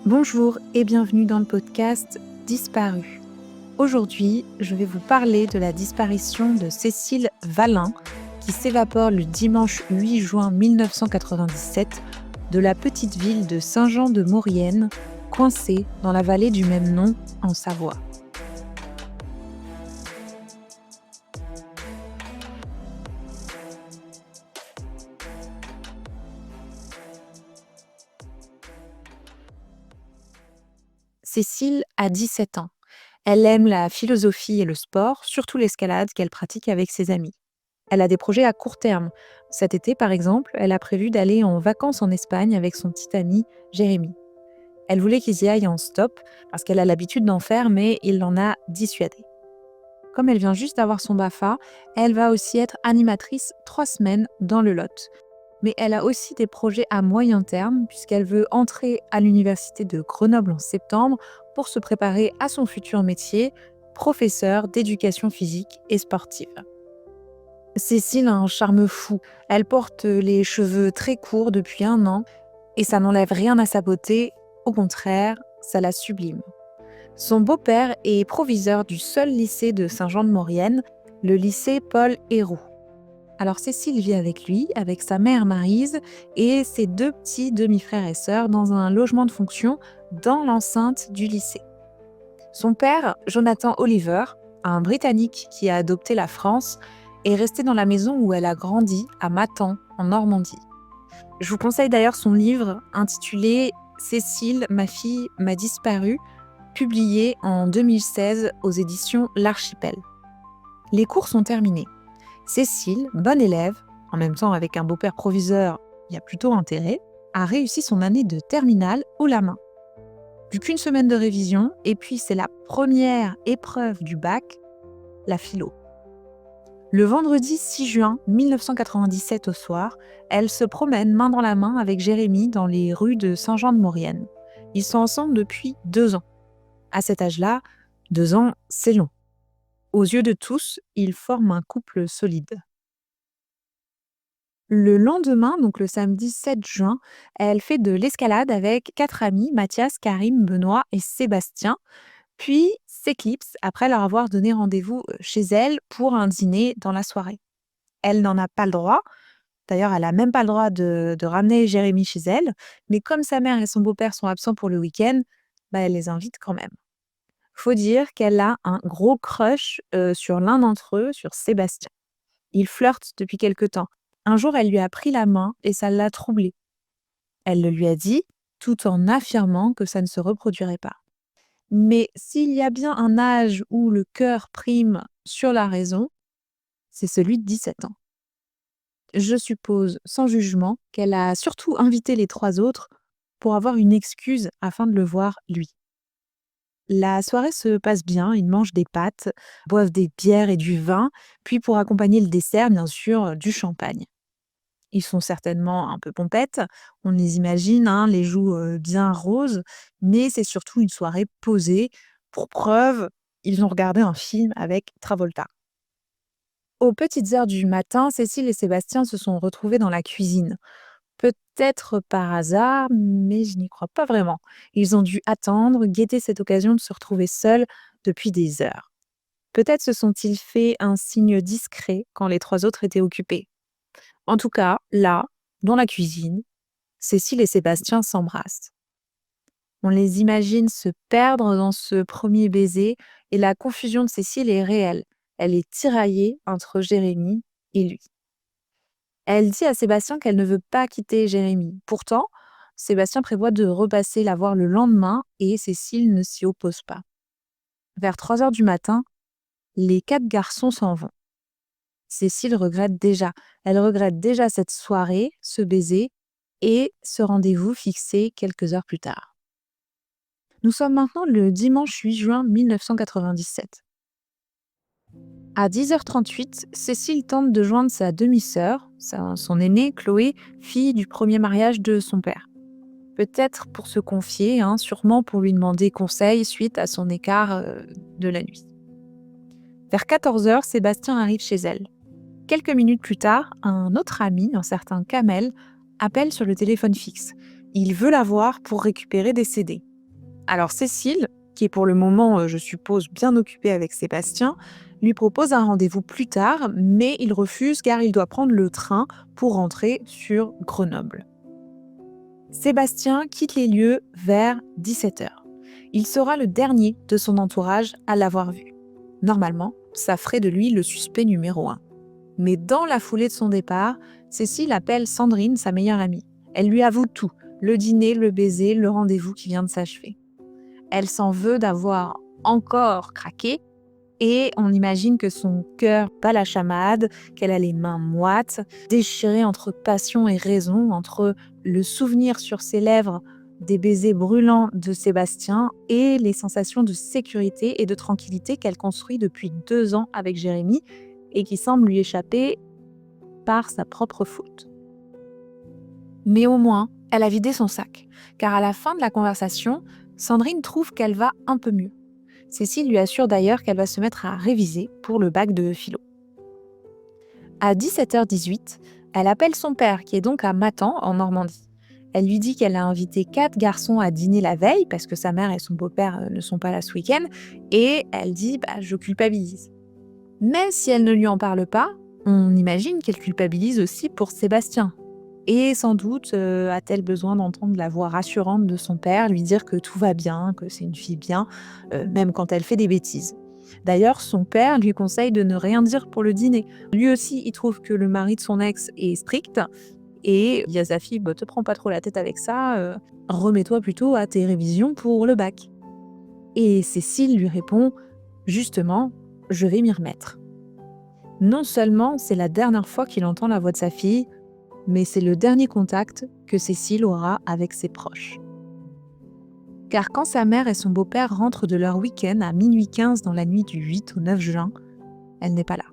Bonjour et bienvenue dans le podcast Disparu. Aujourd'hui, je vais vous parler de la disparition de Cécile Valin qui s'évapore le dimanche 8 juin 1997 de la petite ville de Saint-Jean-de-Maurienne, coincée dans la vallée du même nom en Savoie. Cécile a 17 ans. Elle aime la philosophie et le sport, surtout l'escalade qu'elle pratique avec ses amis. Elle a des projets à court terme. Cet été, par exemple, elle a prévu d'aller en vacances en Espagne avec son petit ami Jérémy. Elle voulait qu'ils y aillent en stop, parce qu'elle a l'habitude d'en faire, mais il l'en a dissuadée. Comme elle vient juste d'avoir son BAFA, elle va aussi être animatrice 3 semaines dans le Lot. Mais elle a aussi des projets à moyen terme, puisqu'elle veut entrer à l'université de Grenoble en septembre pour se préparer à son futur métier, professeur d'éducation physique et sportive. Cécile a un charme fou. Elle porte les cheveux très courts depuis 1 an et ça n'enlève rien à sa beauté, au contraire, ça la sublime. Son beau-père est proviseur du seul lycée de Saint-Jean-de-Maurienne, le lycée Paul Héroux. Alors Cécile vit avec lui, avec sa mère Maryse et ses 2 petits demi-frères et sœurs dans un logement de fonction dans l'enceinte du lycée. Son père, Jonathan Oliver, un Britannique qui a adopté la France, est resté dans la maison où elle a grandi, à Matan, en Normandie. Je vous conseille d'ailleurs son livre intitulé « Cécile, ma fille m'a disparu », publié en 2016 aux éditions L'Archipel. Les cours sont terminés. Cécile, bonne élève, en même temps avec un beau-père proviseur, il y a plutôt intérêt, a réussi son année de terminale haut la main. Plus qu'une semaine de révision, et puis c'est la première épreuve du bac, la philo. Le vendredi 6 juin 1997 au soir, elle se promène main dans la main avec Jérémy dans les rues de Saint-Jean-de-Maurienne. Ils sont ensemble depuis 2 ans. À cet âge-là, 2 ans, c'est long. Aux yeux de tous, ils forment un couple solide. Le lendemain, donc le samedi 7 juin, elle fait de l'escalade avec 4 amis, Mathias, Karim, Benoît et Sébastien, puis s'éclipse après leur avoir donné rendez-vous chez elle pour un dîner dans la soirée. Elle n'en a pas le droit, d'ailleurs elle n'a même pas le droit de ramener Jérémy chez elle, mais comme sa mère et son beau-père sont absents pour le week-end, elle les invite quand même. Faut dire qu'elle a un gros crush sur l'un d'entre eux, sur Sébastien. Ils flirtent depuis quelque temps. Un jour, elle lui a pris la main et ça l'a troublée. Elle le lui a dit, tout en affirmant que ça ne se reproduirait pas. Mais s'il y a bien un âge où le cœur prime sur la raison, c'est celui de 17 ans. Je suppose, sans jugement, qu'elle a surtout invité les 3 autres pour avoir une excuse afin de le voir lui. La soirée se passe bien, ils mangent des pâtes, boivent des bières et du vin, puis pour accompagner le dessert, bien sûr, du champagne. Ils sont certainement un peu pompettes, on les imagine, les joues bien roses, mais c'est surtout une soirée posée. Pour preuve, ils ont regardé un film avec Travolta. Aux petites heures du matin, Cécile et Sébastien se sont retrouvés dans la cuisine. Peut-être par hasard, mais je n'y crois pas vraiment. Ils ont dû attendre, guetter cette occasion de se retrouver seuls depuis des heures. Peut-être se sont-ils fait un signe discret quand les 3 autres étaient occupés. En tout cas, là, dans la cuisine, Cécile et Sébastien s'embrassent. On les imagine se perdre dans ce premier baiser et la confusion de Cécile est réelle. Elle est tiraillée entre Jérémy et lui. Elle dit à Sébastien qu'elle ne veut pas quitter Jérémy. Pourtant, Sébastien prévoit de repasser la voir le lendemain et Cécile ne s'y oppose pas. Vers 3 heures du matin, les 4 garçons s'en vont. Cécile regrette déjà. Elle regrette déjà cette soirée, ce baiser et ce rendez-vous fixé quelques heures plus tard. Nous sommes maintenant le dimanche 8 juin 1997. À 10h38, Cécile tente de joindre sa demi-sœur, son aînée Chloé, fille du premier mariage de son père. Peut-être pour se confier, sûrement pour lui demander conseil suite à son écart de la nuit. Vers 14h, Sébastien arrive chez elle. Quelques minutes plus tard, un autre ami, un certain Kamel, appelle sur le téléphone fixe. Il veut la voir pour récupérer des CD. Alors Cécile, qui est pour le moment, je suppose, bien occupée avec Sébastien, lui propose un rendez-vous plus tard, mais il refuse car il doit prendre le train pour rentrer sur Grenoble. Sébastien quitte les lieux vers 17 h. Il sera le dernier de son entourage à l'avoir vu. Normalement, ça ferait de lui le suspect numéro 1. Mais dans la foulée de son départ, Cécile appelle Sandrine, sa meilleure amie. Elle lui avoue tout, le dîner, le baiser, le rendez-vous qui vient de s'achever. Elle s'en veut d'avoir encore craqué et on imagine que son cœur bat la chamade, qu'elle a les mains moites, déchirée entre passion et raison, entre le souvenir sur ses lèvres des baisers brûlants de Sébastien et les sensations de sécurité et de tranquillité qu'elle construit depuis 2 ans avec Jérémy et qui semblent lui échapper par sa propre faute. Mais au moins, elle a vidé son sac, car à la fin de la conversation, Sandrine trouve qu'elle va un peu mieux. Cécile lui assure d'ailleurs qu'elle va se mettre à réviser pour le bac de philo. À 17h18, elle appelle son père, qui est donc à Matan, en Normandie. Elle lui dit qu'elle a invité 4 garçons à dîner la veille, parce que sa mère et son beau-père ne sont pas là ce week-end, et elle dit « je culpabilise ». Mais si elle ne lui en parle pas, on imagine qu'elle culpabilise aussi pour Sébastien. Et sans doute a-t-elle besoin d'entendre la voix rassurante de son père lui dire que tout va bien, que c'est une fille bien, même quand elle fait des bêtises. D'ailleurs, son père lui conseille de ne rien dire pour le dîner. Lui aussi, il trouve que le mari de son ex est strict et il dit à sa fille « te prends pas trop la tête avec ça, remets-toi plutôt à tes révisions pour le bac ». Et Cécile lui répond « Justement, je vais m'y remettre ». Non seulement c'est la dernière fois qu'il entend la voix de sa fille, mais c'est le dernier contact que Cécile aura avec ses proches. Car quand sa mère et son beau-père rentrent de leur week-end à minuit 15 dans la nuit du 8 au 9 juin, elle n'est pas là.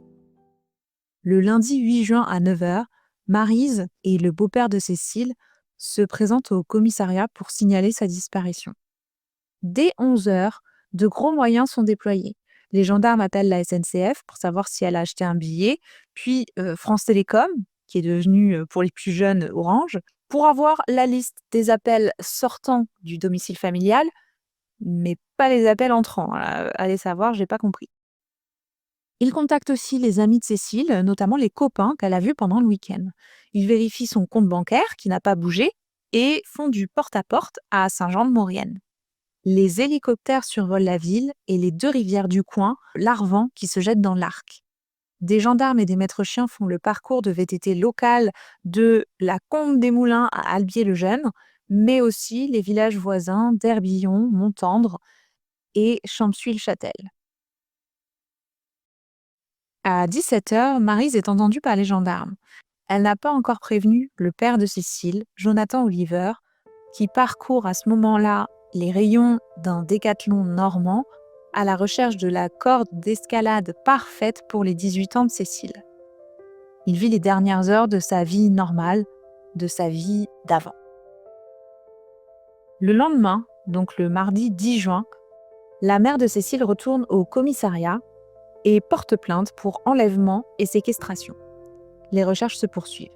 Le lundi 8 juin à 9 h, Maryse et le beau-père de Cécile se présentent au commissariat pour signaler sa disparition. Dès 11 h, de gros moyens sont déployés. Les gendarmes appellent la SNCF pour savoir si elle a acheté un billet, puis France Télécom, qui est devenue pour les plus jeunes Orange, pour avoir la liste des appels sortants du domicile familial, mais pas les appels entrants. Allez savoir, j'ai pas compris. Ils contactent aussi les amis de Cécile, notamment les copains qu'elle a vus pendant le week-end. Ils vérifient son compte bancaire, qui n'a pas bougé, et font du porte-à-porte à Saint-Jean-de-Maurienne. Les hélicoptères survolent la ville et les 2 rivières du coin, l'Arvan qui se jette dans l'Arc. Des gendarmes et des maîtres chiens font le parcours de VTT local de la Combe des Moulins à Albier-le-Jeune, mais aussi les villages voisins d'Herbillon, Montendre et Champsuil-Châtel. À 17 h, Maryse est entendue par les gendarmes. Elle n'a pas encore prévenu le père de Cécile, Jonathan Oliver, qui parcourt à ce moment-là les rayons d'un décathlon normand à la recherche de la corde d'escalade parfaite pour les 18 ans de Cécile. Il vit les dernières heures de sa vie normale, de sa vie d'avant. Le lendemain, donc le mardi 10 juin, la mère de Cécile retourne au commissariat et porte plainte pour enlèvement et séquestration. Les recherches se poursuivent.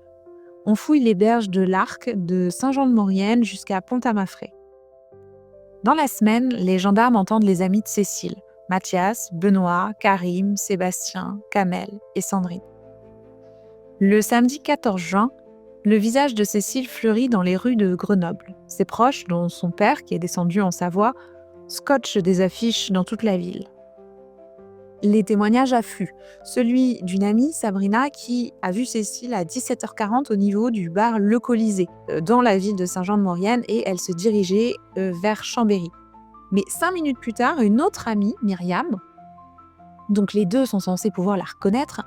On fouille les berges de l'Arc de Saint-Jean-de-Maurienne jusqu'à Pont-à-Mafrey. Dans la semaine, les gendarmes entendent les amis de Cécile, Mathias, Benoît, Karim, Sébastien, Kamel et Sandrine. Le samedi 14 juin, le visage de Cécile fleurit dans les rues de Grenoble. Ses proches, dont son père, qui est descendu en Savoie, scotchent des affiches dans toute la ville. Les témoignages affluent. Celui d'une amie, Sabrina, qui a vu Cécile à 17h40 au niveau du bar Le Colisée, dans la ville de Saint-Jean-de-Maurienne, et elle se dirigeait vers Chambéry. Mais 5 minutes plus tard, une autre amie, Myriam, donc les deux sont censés pouvoir la reconnaître,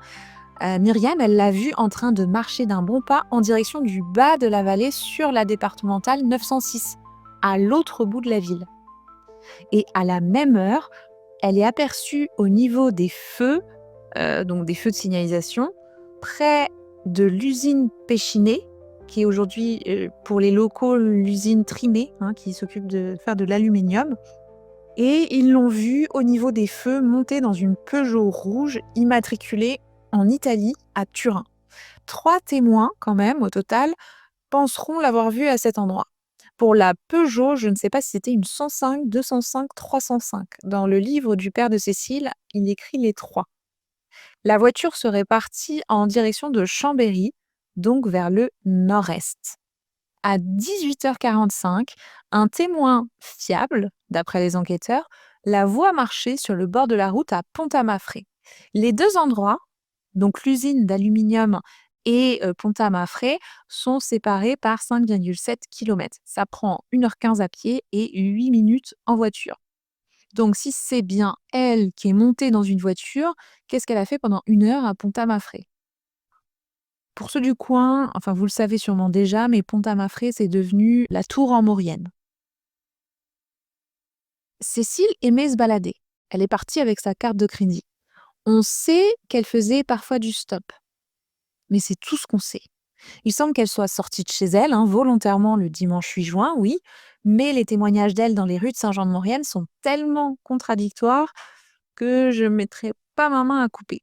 Myriam, elle l'a vue en train de marcher d'un bon pas en direction du bas de la vallée sur la départementale 906, à l'autre bout de la ville. Et à la même heure, elle est aperçue au niveau des feux, donc des feux de signalisation, près de l'usine Péchinet, qui est aujourd'hui, pour les locaux, l'usine Trimé, qui s'occupe de faire de l'aluminium. Et ils l'ont vue au niveau des feux monter dans une Peugeot rouge immatriculée en Italie, à Turin. 3 témoins, quand même, au total, penseront l'avoir vue à cet endroit. Pour la Peugeot, je ne sais pas si c'était une 105, 205, 305. Dans le livre du père de Cécile, il écrit les 3. La voiture serait partie en direction de Chambéry, donc vers le nord-est. À 18h45, un témoin fiable, d'après les enquêteurs, la voit marcher sur le bord de la route à Pont-à-Mafré. Les deux endroits, donc l'usine d'aluminium et Pont-à-Mafré, sont séparés par 5,7 km. Ça prend 1h15 à pied et 8 minutes en voiture. Donc si c'est bien elle qui est montée dans une voiture, qu'est-ce qu'elle a fait pendant 1 heure à Pont-à-Mafré? Pour ceux du coin, enfin vous le savez sûrement déjà, mais Pont-à-Mafré, c'est devenu la tour en Maurienne. Cécile aimait se balader. Elle est partie avec sa carte de crédit. On sait qu'elle faisait parfois du stop, mais c'est tout ce qu'on sait. Il semble qu'elle soit sortie de chez elle, volontairement le dimanche 8 juin, oui, mais les témoignages d'elle dans les rues de Saint-Jean-de-Maurienne sont tellement contradictoires que je ne mettrai pas ma main à couper.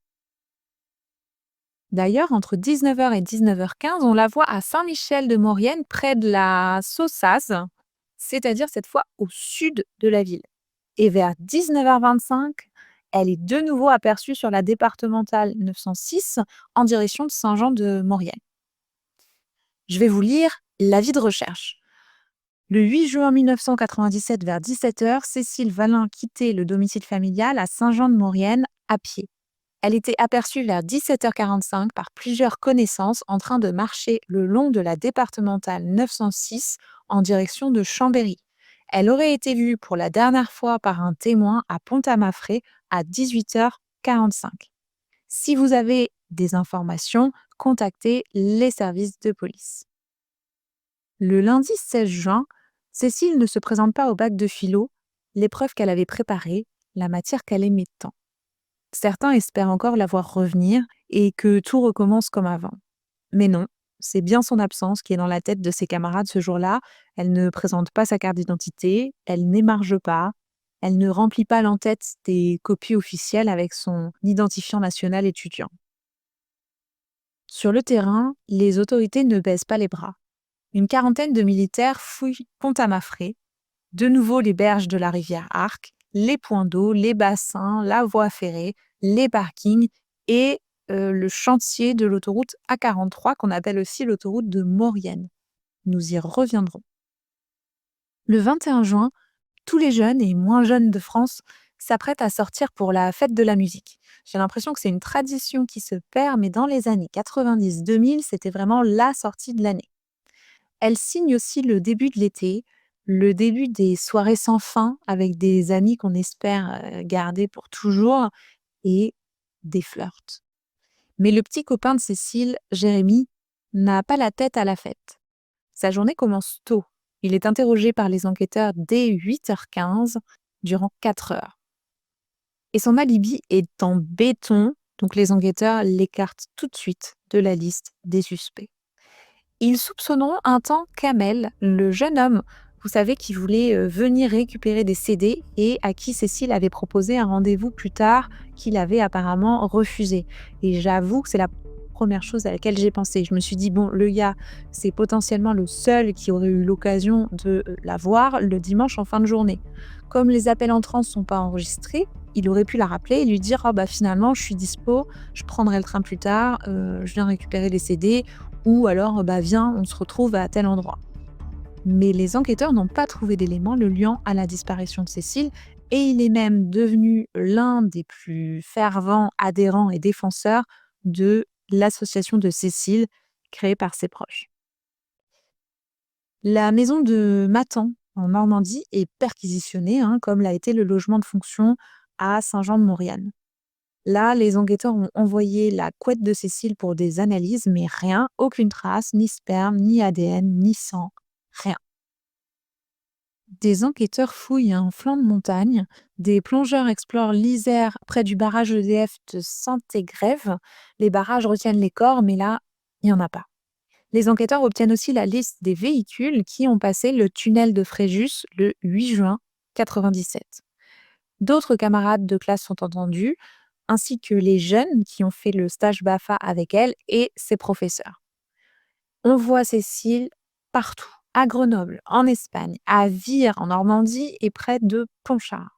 D'ailleurs, entre 19h et 19h15, on la voit à Saint-Michel-de-Maurienne, près de la Saussaz, c'est-à-dire cette fois au sud de la ville. Et vers 19h25, elle est de nouveau aperçue sur la départementale 906 en direction de Saint-Jean-de-Maurienne. Je vais vous lire l'avis de recherche. Le 8 juin 1997, vers 17h, Cécile Valin quittait le domicile familial à Saint-Jean-de-Maurienne à pied. Elle était aperçue vers 17h45 par plusieurs connaissances en train de marcher le long de la départementale 906 en direction de Chambéry. Elle aurait été vue pour la dernière fois par un témoin à Pont-à-Mafré à 18h45. Si vous avez des informations, contactez les services de police. Le lundi 16 juin, Cécile ne se présente pas au bac de philo, l'épreuve qu'elle avait préparée, la matière qu'elle aimait tant. Certains espèrent encore la voir revenir et que tout recommence comme avant. Mais non, c'est bien son absence qui est dans la tête de ses camarades ce jour-là. Elle ne présente pas sa carte d'identité, elle n'émarge pas, elle ne remplit pas l'en-tête des copies officielles avec son identifiant national étudiant. Sur le terrain, les autorités ne baissent pas les bras. Une quarantaine de militaires fouillent Pont-à-Mafré, de nouveau les berges de la rivière Arc, les points d'eau, les bassins, la voie ferrée, les parkings et le chantier de l'autoroute A43 qu'on appelle aussi l'autoroute de Maurienne. Nous y reviendrons. Le 21 juin, tous les jeunes et moins jeunes de France s'apprêtent à sortir pour la fête de la musique. J'ai l'impression que c'est une tradition qui se perd, mais dans les années 90-2000, c'était vraiment la sortie de l'année. Elle signe aussi le début de l'été, le début des soirées sans fin avec des amis qu'on espère garder pour toujours et des flirts. Mais le petit copain de Cécile, Jérémy, n'a pas la tête à la fête. Sa journée commence tôt. Il est interrogé par les enquêteurs dès 8h15 durant 4 heures. Et son alibi est en béton, donc les enquêteurs l'écartent tout de suite de la liste des suspects. Ils soupçonneront un temps Kamel, le jeune homme, vous savez, qui voulait venir récupérer des CD et à qui Cécile avait proposé un rendez-vous plus tard qu'il avait apparemment refusé. Et j'avoue que c'est la première chose à laquelle j'ai pensé. Je me suis dit, bon, le gars, c'est potentiellement le seul qui aurait eu l'occasion de la voir le dimanche en fin de journée. Comme les appels entrants ne sont pas enregistrés, il aurait pu la rappeler et lui dire, ah bah finalement, je suis dispo, je prendrai le train plus tard, je viens récupérer les CD, ou alors, bah viens, on se retrouve à tel endroit. Mais les enquêteurs n'ont pas trouvé d'éléments le liant à la disparition de Cécile et il est même devenu l'un des plus fervents adhérents et défenseurs de l'association de Cécile créée par ses proches. La maison de Matan, en Normandie, est perquisitionnée, comme l'a été le logement de fonction à Saint-Jean-de-Maurienne. Là, les enquêteurs ont envoyé la couette de Cécile pour des analyses, mais rien, aucune trace, ni sperme, ni ADN, ni sang, rien. Des enquêteurs fouillent un flanc de montagne, des plongeurs explorent l'Isère près du barrage EDF de Saint-Égrève. Les barrages retiennent les corps, mais là, il n'y en a pas. Les enquêteurs obtiennent aussi la liste des véhicules qui ont passé le tunnel de Fréjus le 8 juin 1997. D'autres camarades de classe sont entendus, ainsi que les jeunes qui ont fait le stage BAFA avec elle et ses professeurs. On voit Cécile partout, à Grenoble, en Espagne, à Vire, en Normandie et près de Pontcharrat.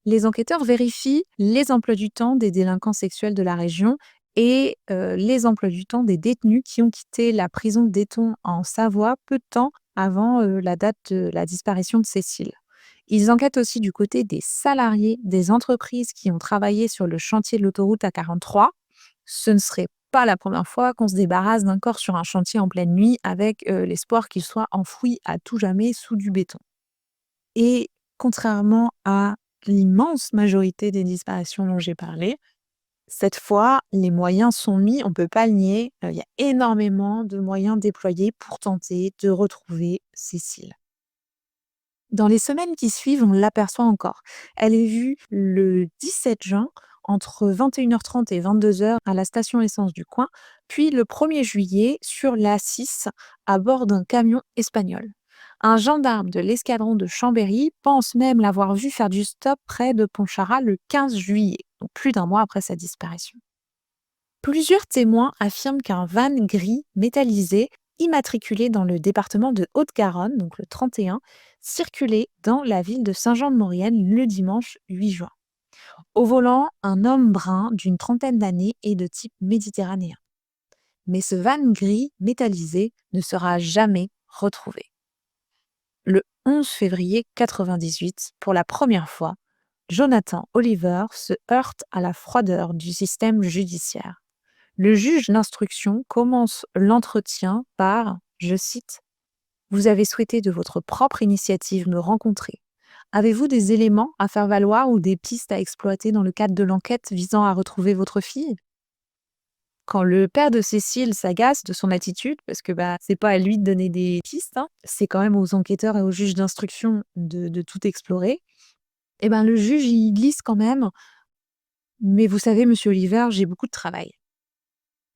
Les enquêteurs vérifient les emplois du temps des délinquants sexuels de la région et les emplois du temps des détenus qui ont quitté la prison d'Éton en Savoie peu de temps avant la date de la disparition de Cécile. Ils enquêtent aussi du côté des salariés des entreprises qui ont travaillé sur le chantier de l'autoroute A43. Ce ne serait pas la première fois qu'on se débarrasse d'un corps sur un chantier en pleine nuit avec l'espoir qu'il soit enfoui à tout jamais sous du béton. Et contrairement à l'immense majorité des disparitions dont j'ai parlé, cette fois, les moyens sont mis, on ne peut pas le nier, il y a énormément de moyens déployés pour tenter de retrouver Cécile. Dans les semaines qui suivent, on l'aperçoit encore. Elle est vue le 17 juin entre 21h30 et 22h à la station essence du coin, puis le 1er juillet sur l'A6 à bord d'un camion espagnol. Un gendarme de l'escadron de Chambéry pense même l'avoir vue faire du stop près de Pontcharrat le 15 juillet, donc plus d'un mois après sa disparition. Plusieurs témoins affirment qu'un van gris métallisé, immatriculé dans le département de Haute-Garonne, donc le 31, circulait dans la ville de Saint-Jean-de-Maurienne le dimanche 8 juin. Au volant, un homme brun d'une trentaine d'années et de type méditerranéen. Mais ce van gris métallisé ne sera jamais retrouvé. Le 11 février 1998, pour la première fois, Jonathan Oliver se heurte à la froideur du système judiciaire. Le juge d'instruction commence l'entretien par, je cite, « Vous avez souhaité de votre propre initiative me rencontrer. Avez-vous des éléments à faire valoir ou des pistes à exploiter dans le cadre de l'enquête visant à retrouver votre fille ?» Quand le père de Cécile s'agace de son attitude, parce que c'est pas à lui de donner des pistes, c'est quand même aux enquêteurs et aux juges d'instruction de tout explorer, le juge il glisse quand même, « Mais vous savez, monsieur Oliver, j'ai beaucoup de travail. »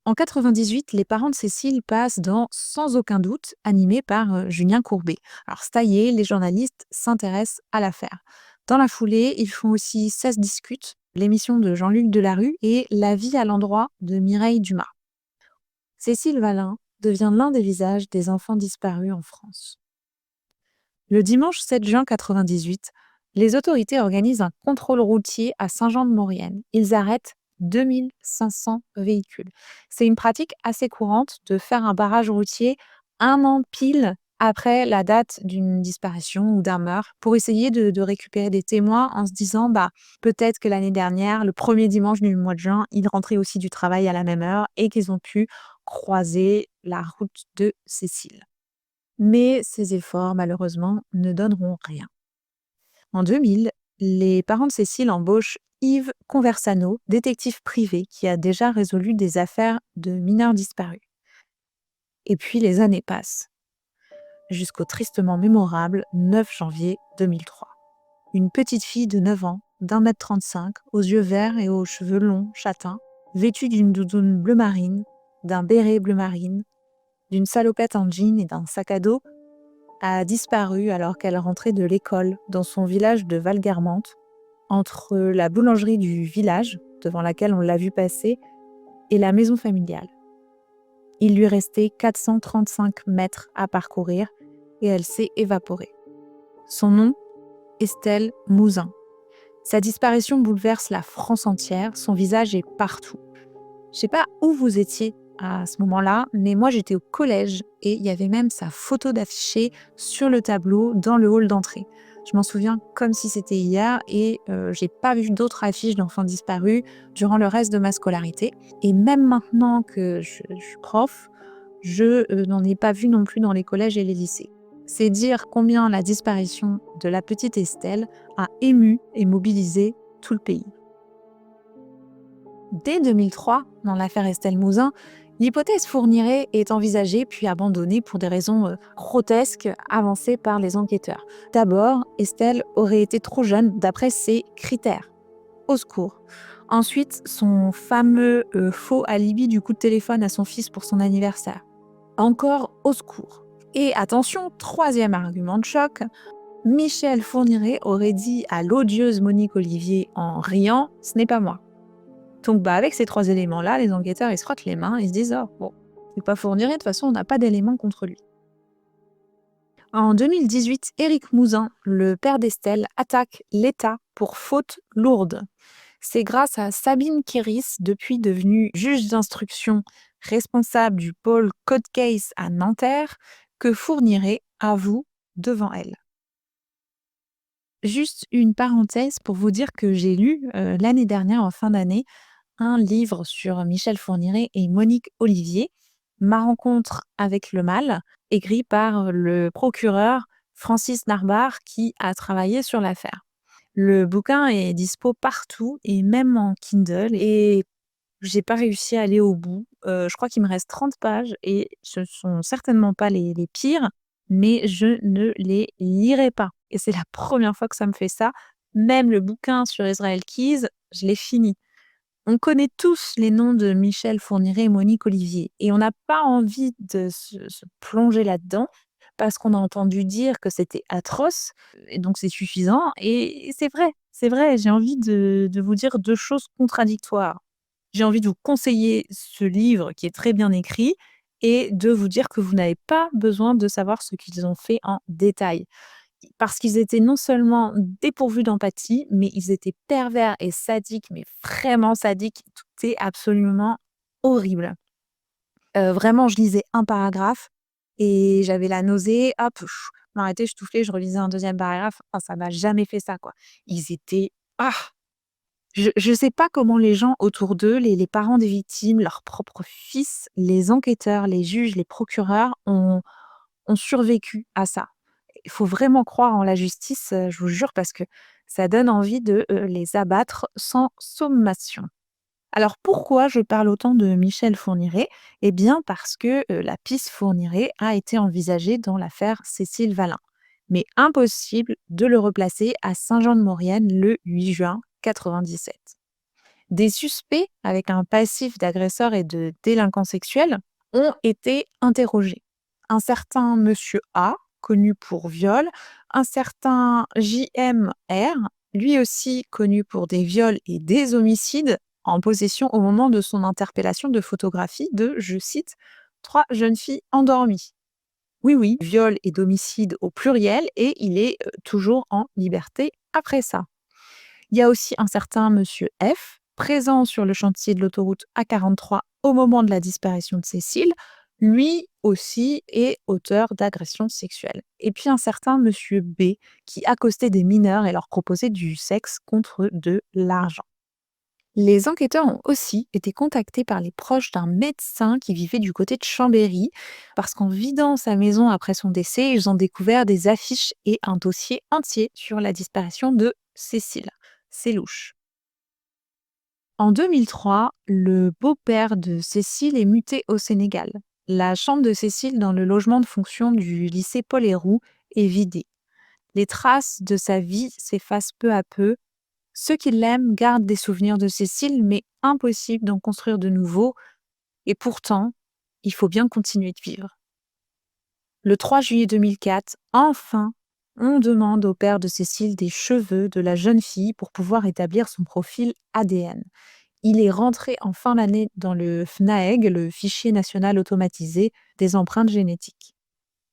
En 98, les parents de Cécile passent dans Sans aucun doute, animé par Julien Courbet. Alors ça y est, les journalistes s'intéressent à l'affaire. Dans la foulée, ils font aussi 16 discutes, l'émission de Jean-Luc Delarue et La vie à l'endroit de Mireille Dumas. Cécile Valin devient l'un des visages des enfants disparus en France. Le dimanche 7 juin 98, les autorités organisent un contrôle routier à Saint-Jean-de-Maurienne. Ils arrêtent 2500 véhicules. C'est une pratique assez courante de faire un barrage routier un an pile après la date d'une disparition ou d'un meurtre pour essayer de récupérer des témoins en se disant peut-être que l'année dernière, le premier dimanche du mois de juin, ils rentraient aussi du travail à la même heure et qu'ils ont pu croiser la route de Cécile. Mais ces efforts, malheureusement, ne donneront rien. En 2000, les parents de Cécile embauchent Yves Conversano, détective privé qui a déjà résolu des affaires de mineurs disparus. Et puis les années passent, jusqu'au tristement mémorable 9 janvier 2003. Une petite fille de 9 ans, d'1,35 m, aux yeux verts et aux cheveux longs, châtains, vêtue d'une doudoune bleu marine, d'un béret bleu marine, d'une salopette en jean et d'un sac à dos, a disparu alors qu'elle rentrait de l'école dans son village de Valguermantes, entre la boulangerie du village, devant laquelle on l'a vue passer, et la maison familiale. Il lui restait 435 mètres à parcourir et elle s'est évaporée. Son nom, Estelle Mouzin. Sa disparition bouleverse la France entière, son visage est partout. Je sais pas où vous étiez à ce moment-là, mais moi j'étais au collège et il y avait même sa photo d'affichée sur le tableau dans le hall d'entrée. Je m'en souviens comme si c'était hier et j'ai pas vu d'autres affiches d'enfants disparus durant le reste de ma scolarité. Et même maintenant que je suis prof, je n'en ai pas vu non plus dans les collèges et les lycées. C'est dire combien la disparition de la petite Estelle a ému et mobilisé tout le pays. Dès 2003, dans l'affaire Estelle Mouzin, l'hypothèse Fourniret est envisagée puis abandonnée pour des raisons grotesques avancées par les enquêteurs. D'abord, Estelle aurait été trop jeune d'après ses critères. Au secours. Ensuite, son fameux faux alibi du coup de téléphone à son fils pour son anniversaire. Encore au secours. Et attention, troisième argument de choc, Michel Fourniret aurait dit à l'odieuse Monique Olivier en riant « ce n'est pas moi ». Donc avec ces trois éléments-là, les enquêteurs ils se frottent les mains, ils se disent « oh, bon, c'est pas Fourniret, de toute façon on n'a pas d'éléments contre lui ». En 2018, Éric Mouzin, le père d'Estelle, attaque l'État pour faute lourde. C'est grâce à Sabine Kéris, depuis devenue juge d'instruction responsable du pôle Code Case à Nanterre, que Fourniret avoue devant elle. Juste une parenthèse pour vous dire que j'ai lu l'année dernière, en fin d'année, un livre sur Michel Fourniret et Monique Olivier, Ma rencontre avec le mal, écrit par le procureur Francis Narbart qui a travaillé sur l'affaire. Le bouquin est dispo partout et même en Kindle et j'ai pas réussi à aller au bout. Je crois qu'il me reste 30 pages et ce sont certainement pas les pires, mais je ne les lirai pas et c'est la première fois que ça me fait ça. Même le bouquin sur Israel Keyes, je l'ai fini. On connaît tous les noms de Michel Fourniret et Monique Olivier et on n'a pas envie de se plonger là-dedans parce qu'on a entendu dire que c'était atroce et donc c'est suffisant et c'est vrai, j'ai envie de vous dire 2 choses contradictoires. J'ai envie de vous conseiller ce livre qui est très bien écrit et de vous dire que vous n'avez pas besoin de savoir ce qu'ils ont fait en détail. Parce qu'ils étaient non seulement dépourvus d'empathie, mais ils étaient pervers et sadiques, mais vraiment sadiques. Tout est absolument horrible. Vraiment, je lisais un paragraphe et j'avais la nausée, hop, je m'arrêtais, je touffais, je relisais un deuxième paragraphe. Enfin, ça m'a jamais fait ça, quoi. Ils étaient ah! Je sais pas comment les gens autour d'eux, les parents des victimes, leurs propres fils, les enquêteurs, les juges, les procureurs ont survécu à ça. Il faut vraiment croire en la justice, je vous jure, parce que ça donne envie de, les abattre sans sommation. Alors pourquoi je parle autant de Michel Fourniret? Eh bien parce que, la piste Fourniret a été envisagée dans l'affaire Cécile Valin. Mais impossible de le replacer à Saint-Jean-de-Maurienne le 8 juin 97. Des suspects avec un passif d'agresseur et de délinquant sexuel ont été interrogés. Un certain monsieur A, connu pour viol, un certain JMR, lui aussi connu pour des viols et des homicides, en possession au moment de son interpellation de photographies de, je cite, trois jeunes filles endormies. Oui, oui, viol et d'homicide au pluriel, et il est toujours en liberté après ça. Il y a aussi un certain monsieur F, présent sur le chantier de l'autoroute A43 au moment de la disparition de Cécile. Lui aussi est auteur d'agressions sexuelles. Et puis un certain monsieur B qui accostait des mineurs et leur proposait du sexe contre de l'argent. Les enquêteurs ont aussi été contactés par les proches d'un médecin qui vivait du côté de Chambéry, parce qu'en vidant sa maison après son décès, ils ont découvert des affiches et un dossier entier sur la disparition de Cécile. C'est louche. En 2003, le beau-père de Cécile est muté au Sénégal. La chambre de Cécile dans le logement de fonction du lycée Paul Héroux est vidée. Les traces de sa vie s'effacent peu à peu. Ceux qui l'aiment gardent des souvenirs de Cécile, mais impossible d'en construire de nouveaux. Et pourtant, il faut bien continuer de vivre. Le 3 juillet 2004, enfin, on demande au père de Cécile des cheveux de la jeune fille pour pouvoir établir son profil ADN. Il est rentré en fin d'année dans le FNAEG, le fichier national automatisé des empreintes génétiques.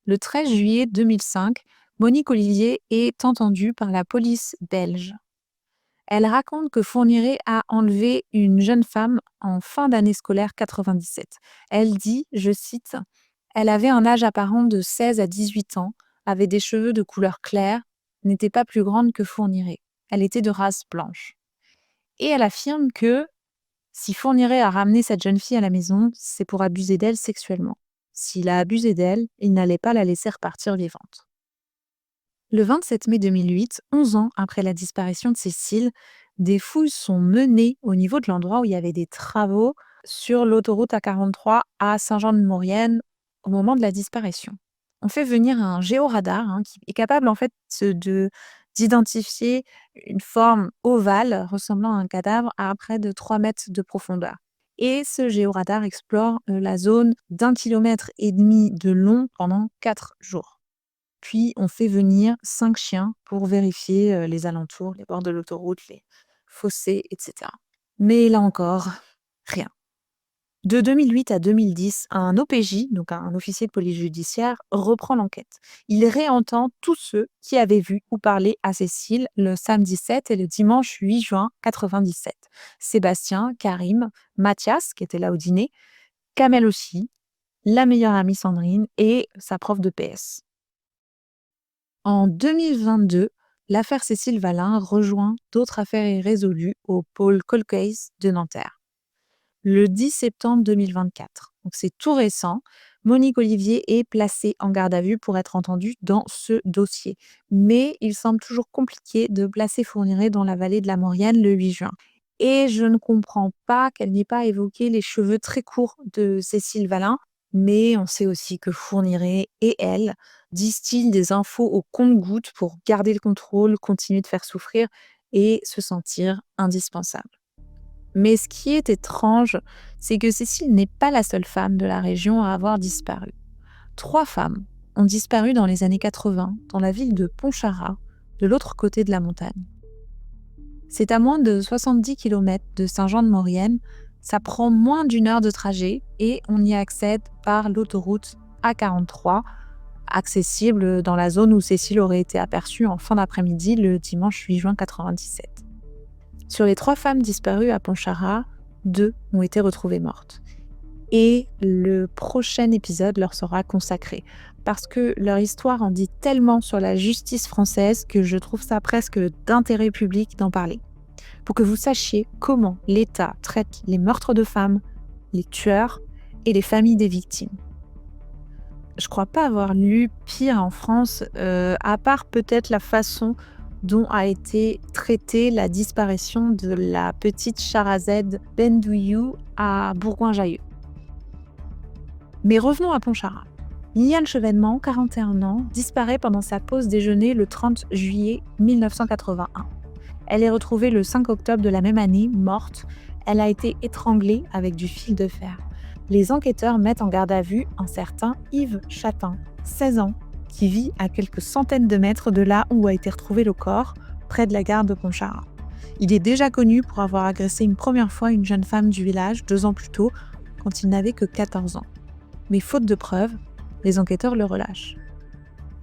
Le 13 juillet 2005, Monique Olivier est entendue par la police belge. Elle raconte que Fourniret a enlevé une jeune femme en fin d'année scolaire 97. Elle dit, je cite, elle avait un âge apparent de 16 à 18 ans, avait des cheveux de couleur claire, n'était pas plus grande que Fourniret. Elle était de race blanche. Et elle affirme que si Fourniret a ramené cette jeune fille à la maison, c'est pour abuser d'elle sexuellement. S'il a abusé d'elle, il n'allait pas la laisser repartir vivante. Le 27 mai 2008, 11 ans après la disparition de Cécile, des fouilles sont menées au niveau de l'endroit où il y avait des travaux sur l'autoroute A43 à Saint-Jean-de-Maurienne au moment de la disparition. On fait venir un géoradar qui est capable en fait d'identifier une forme ovale ressemblant à un cadavre à près de 3 mètres de profondeur. Et ce géoradar explore la zone d'1,5 km de long pendant 4 jours. Puis on fait venir 5 chiens pour vérifier, les alentours, les bords de l'autoroute, les fossés et cetera. Mais là encore, rien. De 2008 à 2010, un OPJ, donc un officier de police judiciaire, reprend l'enquête. Il réentend tous ceux qui avaient vu ou parlé à Cécile le samedi 7 et le dimanche 8 juin 97. Sébastien, Karim, Mathias, qui était là au dîner, Kamel aussi, la meilleure amie Sandrine et sa prof de PS. En 2022, l'affaire Cécile Valin rejoint d'autres affaires irrésolues au pôle Cold Case de Nanterre. Le 10 septembre 2024, donc c'est tout récent, Monique Olivier est placée en garde à vue pour être entendue dans ce dossier. Mais il semble toujours compliqué de placer Fourniret dans la vallée de la Maurienne le 8 juin. Et je ne comprends pas qu'elle n'ait pas évoqué les cheveux très courts de Cécile Valin, mais on sait aussi que Fourniret et elle distillent des infos au compte-gouttes pour garder le contrôle, continuer de faire souffrir et se sentir indispensable. Mais ce qui est étrange, c'est que Cécile n'est pas la seule femme de la région à avoir disparu. 3 femmes ont disparu dans les années 80 dans la ville de Pontcharrat, de l'autre côté de la montagne. C'est à moins de 70 km de Saint-Jean-de-Maurienne, ça prend moins d'1 heure de trajet et on y accède par l'autoroute A43, accessible dans la zone où Cécile aurait été aperçue en fin d'après-midi le dimanche 8 juin 97. Sur les 3 femmes disparues à Pontcharrat, 2 ont été retrouvées mortes. Et le prochain épisode leur sera consacré, parce que leur histoire en dit tellement sur la justice française que je trouve ça presque d'intérêt public d'en parler. Pour que vous sachiez comment l'État traite les meurtres de femmes, les tueurs et les familles des victimes. Je crois pas avoir lu pire en France, à part peut-être la façon dont a été traitée la disparition de la petite Charazade Bendouyou à Bourgoin-Jallieu. Mais revenons à Pontcharrat. Liliane Chevènement, 41 ans, disparaît pendant sa pause déjeuner le 30 juillet 1981. Elle est retrouvée le 5 octobre de la même année, morte. Elle a été étranglée avec du fil de fer. Les enquêteurs mettent en garde à vue un certain Yves Chatin, 16 ans, qui vit à quelques centaines de mètres de là où a été retrouvé le corps, près de la gare de Pontcharrat. Il est déjà connu pour avoir agressé une première fois une jeune femme du village 2 ans plus tôt, quand il n'avait que 14 ans. Mais faute de preuves, les enquêteurs le relâchent.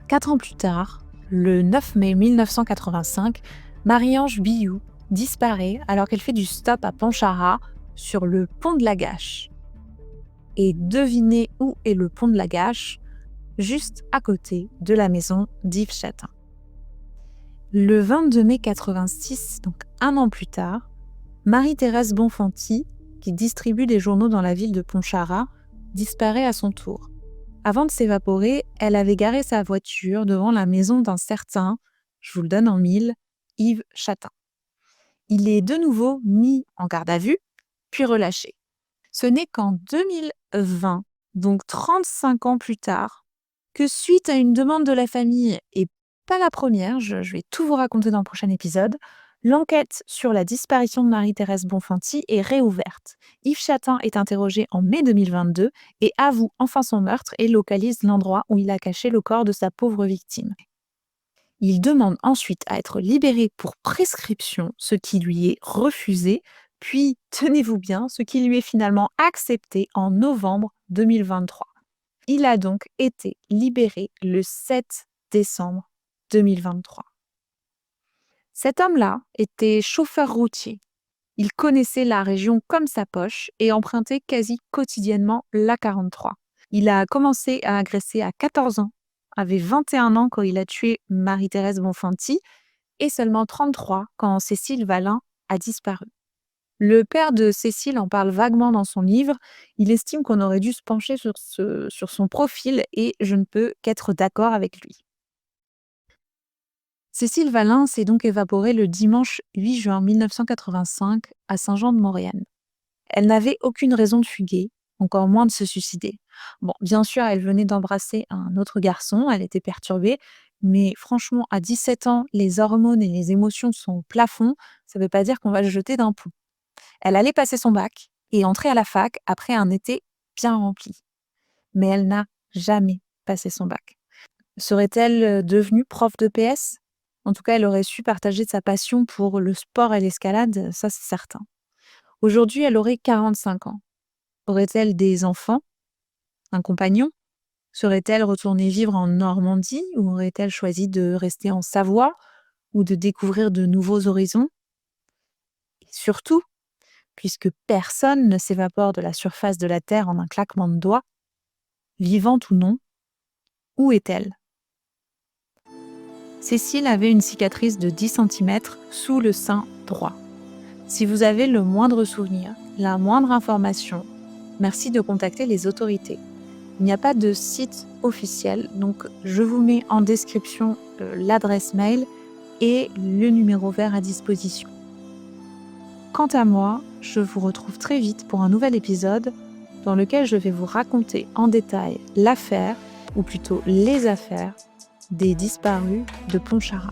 4 ans plus tard, le 9 mai 1985, Marie-Ange Billou disparaît alors qu'elle fait du stop à Pontcharrat sur le pont de la Gâche. Et devinez où est le pont de la Gâche? Juste à côté de la maison d'Yves Chatin. Le 22 mai 86, donc 1 an plus tard, Marie-Thérèse Bonfanti, qui distribue des journaux dans la ville de Pontcharrat, disparaît à son tour. Avant de s'évaporer, elle avait garé sa voiture devant la maison d'un certain, je vous le donne en mille, Yves Chatin. Il est de nouveau mis en garde à vue, puis relâché. Ce n'est qu'en 2020, donc 35 ans plus tard, que suite à une demande de la famille, et pas la première, je vais tout vous raconter dans le prochain épisode, l'enquête sur la disparition de Marie-Thérèse Bonfanti est réouverte. Yves Chatin est interrogé en mai 2022 et avoue enfin son meurtre et localise l'endroit où il a caché le corps de sa pauvre victime. Il demande ensuite à être libéré pour prescription, ce qui lui est refusé, puis, tenez-vous bien, ce qui lui est finalement accepté en novembre 2023. Il a donc été libéré le 7 décembre 2023. Cet homme-là était chauffeur routier. Il connaissait la région comme sa poche et empruntait quasi quotidiennement l'A43. Il a commencé à agresser à 14 ans, avait 21 ans quand il a tué Marie-Thérèse Bonfanti et seulement 33 quand Cécile Valin a disparu. Le père de Cécile en parle vaguement dans son livre. Il estime qu'on aurait dû se pencher sur son profil et je ne peux qu'être d'accord avec lui. Cécile Valin s'est donc évaporée le dimanche 8 juin 1985 à Saint-Jean-de-Maurienne. Elle n'avait aucune raison de fuguer, encore moins de se suicider. Bon, bien sûr, elle venait d'embrasser un autre garçon, elle était perturbée, mais franchement, à 17 ans, les hormones et les émotions sont au plafond, ça ne veut pas dire qu'on va le jeter d'un pont. Elle allait passer son bac et entrer à la fac après un été bien rempli. Mais elle n'a jamais passé son bac. Serait-elle devenue prof de PS? En tout cas, elle aurait su partager sa passion pour le sport et l'escalade, ça c'est certain. Aujourd'hui, elle aurait 45 ans. Aurait-elle des enfants? Un compagnon? Serait-elle retournée vivre en Normandie ou aurait-elle choisi de rester en Savoie ou de découvrir de nouveaux horizons? Et surtout, puisque personne ne s'évapore de la surface de la Terre en un claquement de doigts, vivante ou non, où est-elle? Cécile avait une cicatrice de 10 centimètres sous le sein droit. Si vous avez le moindre souvenir, la moindre information, merci de contacter les autorités. Il n'y a pas de site officiel, donc je vous mets en description l'adresse mail et le numéro vert à disposition. Quant à moi, je vous retrouve très vite pour un nouvel épisode dans lequel je vais vous raconter en détail l'affaire, ou plutôt les affaires, des disparus de Pontcharrat.